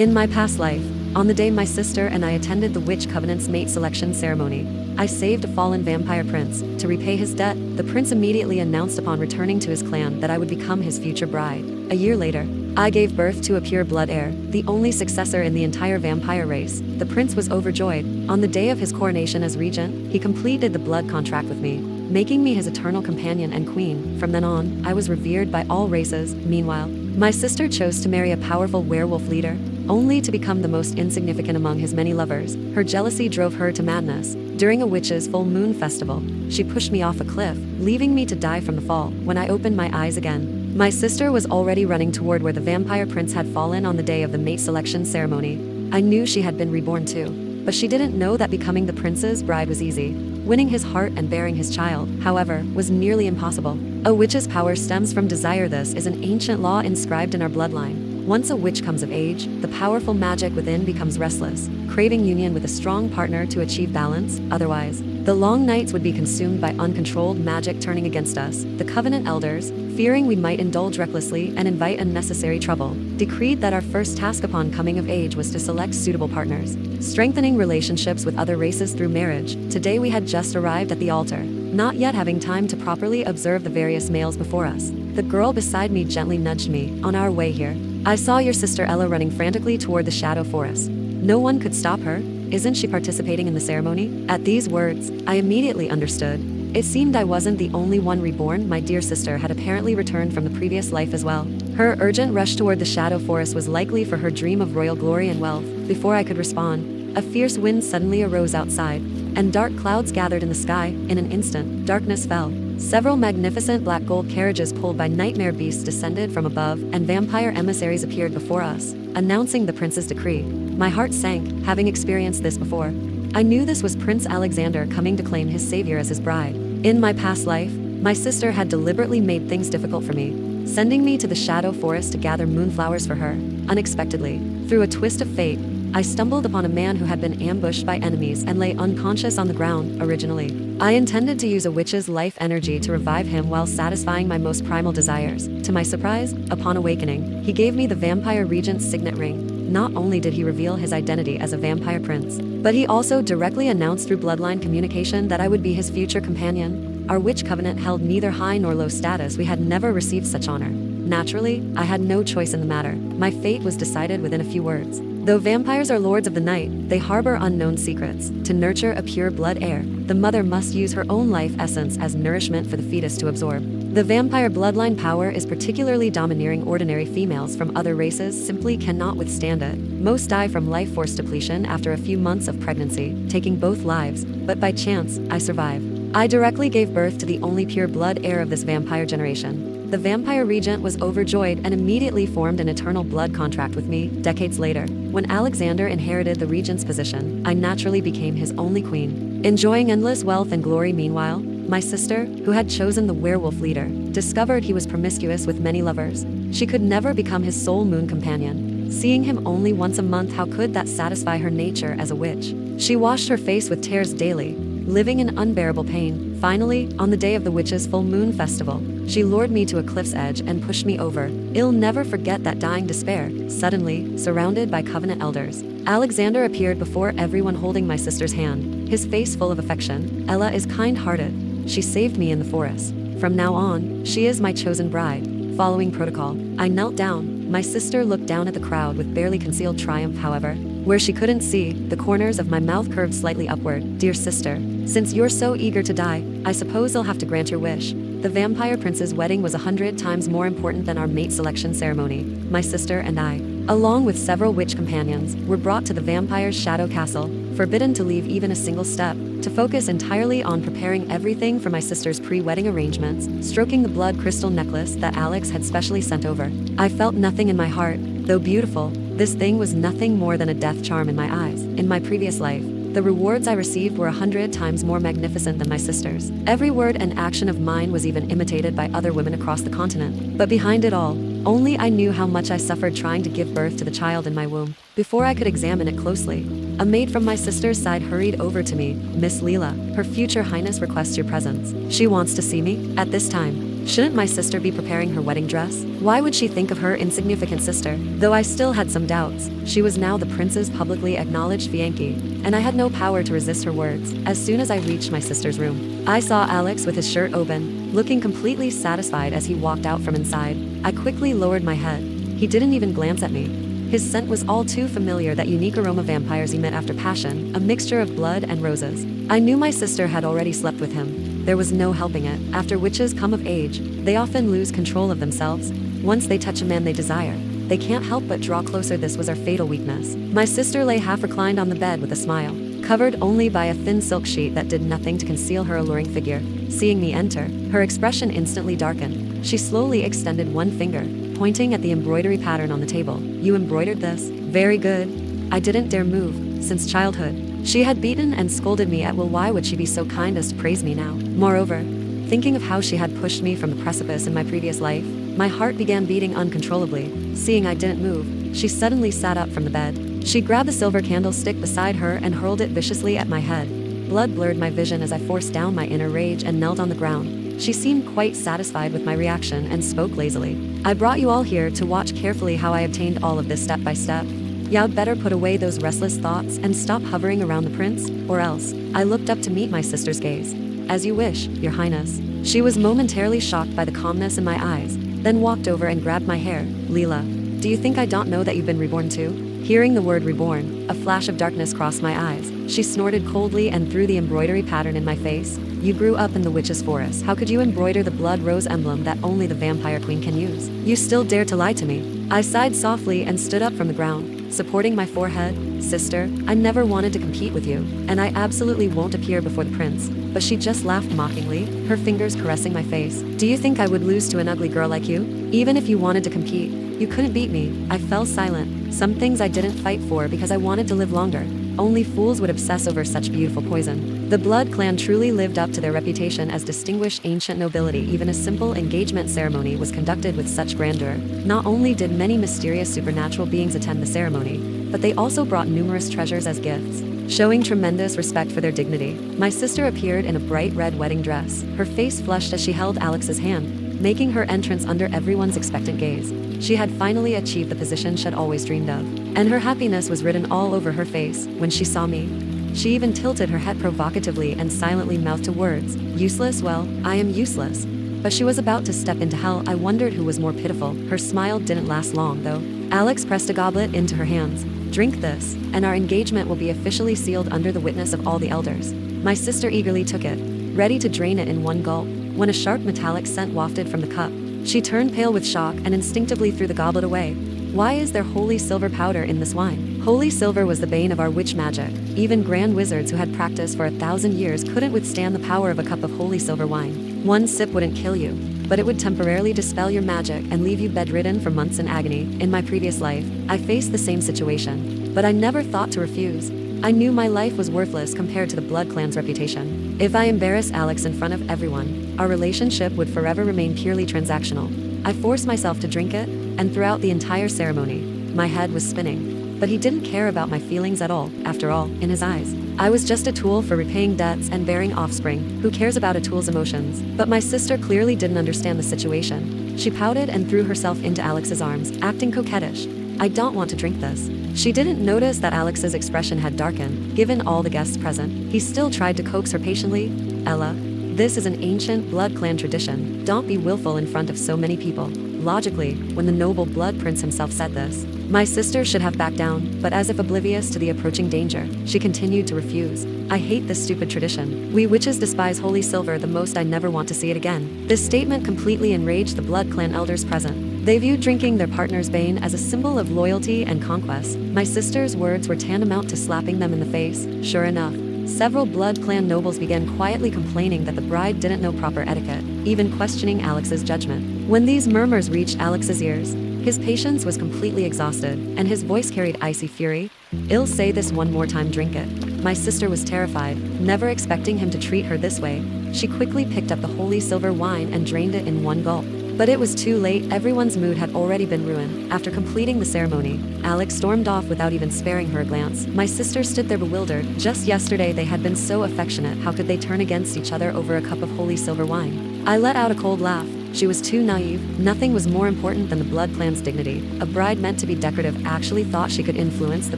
In my past life, on the day my sister and I attended the Witch Covenant's mate selection ceremony, I saved a fallen vampire prince. To repay his debt, the prince immediately announced upon returning to his clan that I would become his future bride. A year later, I gave birth to a pure blood heir, the only successor in the entire vampire race. The prince was overjoyed. On the day of his coronation as regent, he completed the blood contract with me, making me his eternal companion and queen. From then on, I was revered by all races. Meanwhile, my sister chose to marry a powerful werewolf leader, only to become the most insignificant among his many lovers. Her jealousy drove her to madness. During a witch's full moon festival, she pushed me off a cliff, leaving me to die from the fall. When I opened my eyes again, my sister was already running toward where the vampire prince had fallen on the day of the mate selection ceremony. I knew she had been reborn too, but she didn't know that becoming the prince's bride was easy. Winning his heart and bearing his child, however, was nearly impossible. A witch's power stems from desire. This is an ancient law inscribed in our bloodline. Once a witch comes of age, the powerful magic within becomes restless, craving union with a strong partner to achieve balance. Otherwise, the long nights would be consumed by uncontrolled magic turning against us. The Covenant elders, fearing we might indulge recklessly and invite unnecessary trouble, decreed that our first task upon coming of age was to select suitable partners, strengthening relationships with other races through marriage. Today we had just arrived at the altar, not yet having time to properly observe the various males before us. The girl beside me gently nudged me. On our way here, I saw your sister Ella running frantically toward the shadow forest. No one could stop her. Isn't she participating in the ceremony? At these words, I immediately understood. It seemed I wasn't the only one reborn. My dear sister had apparently returned from the previous life as well. Her urgent rush toward the shadow forest was likely for her dream of royal glory and wealth. Before I could respond, a fierce wind suddenly arose outside, and dark clouds gathered in the sky. In an instant, darkness fell. Several magnificent black gold carriages pulled by nightmare beasts descended from above, and vampire emissaries appeared before us, announcing the prince's decree. My heart sank, having experienced this before. I knew this was Prince Alexander coming to claim his savior as his bride. In my past life, my sister had deliberately made things difficult for me, sending me to the shadow forest to gather moonflowers for her. Unexpectedly, through a twist of fate, I stumbled upon a man who had been ambushed by enemies and lay unconscious on the ground. Originally, I intended to use a witch's life energy to revive him while satisfying my most primal desires. To my surprise, upon awakening, he gave me the vampire regent's signet ring. Not only did he reveal his identity as a vampire prince, but he also directly announced through bloodline communication that I would be his future companion. Our witch covenant held neither high nor low status. We had never received such honor. Naturally, I had no choice in the matter. My fate was decided within a few words. Though vampires are lords of the night, they harbor unknown secrets. To nurture a pure blood heir, the mother must use her own life essence as nourishment for the fetus to absorb. The vampire bloodline power is particularly domineering. Ordinary females from other races simply cannot withstand it. Most die from life force depletion after a few months of pregnancy, taking both lives, but by chance, I survive. I directly gave birth to the only pure blood heir of this vampire generation. The vampire regent was overjoyed and immediately formed an eternal blood contract with me. Decades later, when Alexander inherited the regent's position, I naturally became his only queen, enjoying endless wealth and glory. Meanwhile, my sister, who had chosen the werewolf leader, discovered he was promiscuous with many lovers. She could never become his sole moon companion. Seeing him only once a month, how could that satisfy her nature as a witch? She washed her face with tears daily, living in unbearable pain. Finally, on the day of the witch's full moon festival, she lured me to a cliff's edge and pushed me over. I'll never forget that dying despair. Suddenly, surrounded by covenant elders, Alexander appeared before everyone holding my sister's hand, his face full of affection. Ella is kind-hearted. She saved me in the forest. From now on, she is my chosen bride. Following protocol, I knelt down. My sister looked down at the crowd with barely concealed triumph. However, where she couldn't see, the corners of my mouth curved slightly upward. Dear sister, since you're so eager to die, I suppose I'll have to grant your wish. The vampire prince's wedding was 100 times more important than our mate selection ceremony. My sister and I, along with several witch companions, were brought to the vampire's shadow castle, forbidden to leave even a single step, to focus entirely on preparing everything for my sister's pre-wedding arrangements, stroking the blood crystal necklace that Alex had specially sent over. I felt nothing in my heart. Though beautiful, this thing was nothing more than a death charm in my eyes. In my previous life, the rewards I received were 100 times more magnificent than my sister's. Every word and action of mine was even imitated by other women across the continent. But behind it all, only I knew how much I suffered trying to give birth to the child in my womb. Before I could examine it closely, a maid from my sister's side hurried over to me. Miss Leela, Her Future Highness requests your presence. She wants to see me. At this time, Shouldn't my sister be preparing her wedding dress? Why would she think of her insignificant sister? Though I still had some doubts, she was now the prince's publicly acknowledged fiancée, and I had no power to resist her words. As soon as I reached my sister's room, I saw Alex with his shirt open, looking completely satisfied as he walked out from inside. I quickly lowered my head. He didn't even glance at me. His scent was all too familiar, that unique aroma vampires emit after passion, a mixture of blood and roses. I knew my sister had already slept with him. There was no helping it. After witches come of age, they often lose control of themselves. Once they touch a man they desire, they can't help but draw closer. This was our fatal weakness. My sister lay half reclined on the bed with a smile, covered only by a thin silk sheet that did nothing to conceal her alluring figure. Seeing me enter, her expression instantly darkened. She slowly extended one finger, pointing at the embroidery pattern on the table. "You embroidered this? Very good." I didn't dare move. Since childhood, she had beaten and scolded me at will. Why would she be so kind as to praise me now? Moreover, thinking of how she had pushed me from the precipice in my previous life, my heart began beating uncontrollably. Seeing I didn't move, she suddenly sat up from the bed. She grabbed the silver candlestick beside her and hurled it viciously at my head. Blood blurred my vision as I forced down my inner rage and knelt on the ground. She seemed quite satisfied with my reaction and spoke lazily. "I brought you all here to watch carefully how I obtained all of this step by step. You'd better put away those restless thoughts and stop hovering around the prince, or else." I looked up to meet my sister's gaze. "As you wish, Your Highness." She was momentarily shocked by the calmness in my eyes, then walked over and grabbed my hair. "Leela, do you think I don't know that you've been reborn too?" Hearing the word reborn, a flash of darkness crossed my eyes. She snorted coldly and threw the embroidery pattern in my face. "You grew up in the witch's forest. How could you embroider the blood rose emblem that only the vampire queen can use? You still dare to lie to me?" I sighed softly and stood up from the ground, supporting my forehead. "Sister, I never wanted to compete with you, and I absolutely won't appear before the prince." But she just laughed mockingly, her fingers caressing my face. "Do you think I would lose to an ugly girl like you? Even if you wanted to compete, you couldn't beat me." I fell silent. Some things I didn't fight for because I wanted to live longer. Only fools would obsess over such beautiful poison. The Blood clan truly lived up to their reputation as distinguished ancient nobility. Even a simple engagement ceremony was conducted with such grandeur. Not only did many mysterious supernatural beings attend the ceremony, but they also brought numerous treasures as gifts, showing tremendous respect for their dignity. My sister appeared in a bright red wedding dress, her face flushed as she held Alex's hand, making her entrance under everyone's expectant gaze. She had finally achieved the position she'd always dreamed of, and her happiness was written all over her face. When she saw me, she even tilted her head provocatively and silently mouthed two words, "Useless? Well, I am useless." But she was about to step into hell. I wondered who was more pitiful. Her smile didn't last long, though. Alex pressed a goblet into her hands. "Drink this, and our engagement will be officially sealed under the witness of all the elders." My sister eagerly took it, ready to drain it in one gulp, when a sharp metallic scent wafted from the cup. She turned pale with shock and instinctively threw the goblet away. "Why is there holy silver powder in this wine?" Holy silver was the bane of our witch magic. Even grand wizards who had practiced for 1,000 years couldn't withstand the power of a cup of holy silver wine. One sip wouldn't kill you, but it would temporarily dispel your magic and leave you bedridden for months in agony. In my previous life, I faced the same situation, but I never thought to refuse. I knew my life was worthless compared to the Blood clan's reputation. If I embarrassed Alex in front of everyone, our relationship would forever remain purely transactional. I forced myself to drink it, and throughout the entire ceremony, my head was spinning. But he didn't care about my feelings at all. After all, in his eyes, I was just a tool for repaying debts and bearing offspring. Who cares about a tool's emotions? But my sister clearly didn't understand the situation. She pouted and threw herself into Alex's arms, acting coquettish. "I don't want to drink this." She didn't notice that Alex's expression had darkened, given all the guests present. He still tried to coax her patiently. "Ella, this is an ancient Blood clan tradition. Don't be willful in front of so many people." Logically, when the noble Blood prince himself said this, my sister should have backed down, but as if oblivious to the approaching danger, she continued to refuse. "I hate this stupid tradition. We witches despise holy silver the most. I never want to see it again." This statement completely enraged the Blood clan elders present. They viewed drinking their partner's bane as a symbol of loyalty and conquest. My sister's words were tantamount to slapping them in the face. Sure enough, several Blood clan nobles began quietly complaining that the bride didn't know proper etiquette, even questioning Alex's judgment. When these murmurs reached Alex's ears, his patience was completely exhausted, and his voice carried icy fury. "I'll say this one more time, drink it." My sister was terrified, never expecting him to treat her this way. She quickly picked up the holy silver wine and drained it in one gulp. But it was too late. Everyone's mood had already been ruined. After completing the ceremony, Alex stormed off without even sparing her a glance. My sister stood there bewildered. Just yesterday they had been so affectionate. How could they turn against each other over a cup of holy silver wine? I let out a cold laugh. She was too naive. Nothing was more important than the blood clan's dignity. A bride meant to be decorative actually thought she could influence the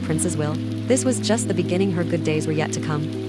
prince's will. This was just the beginning. Her good days were yet to come.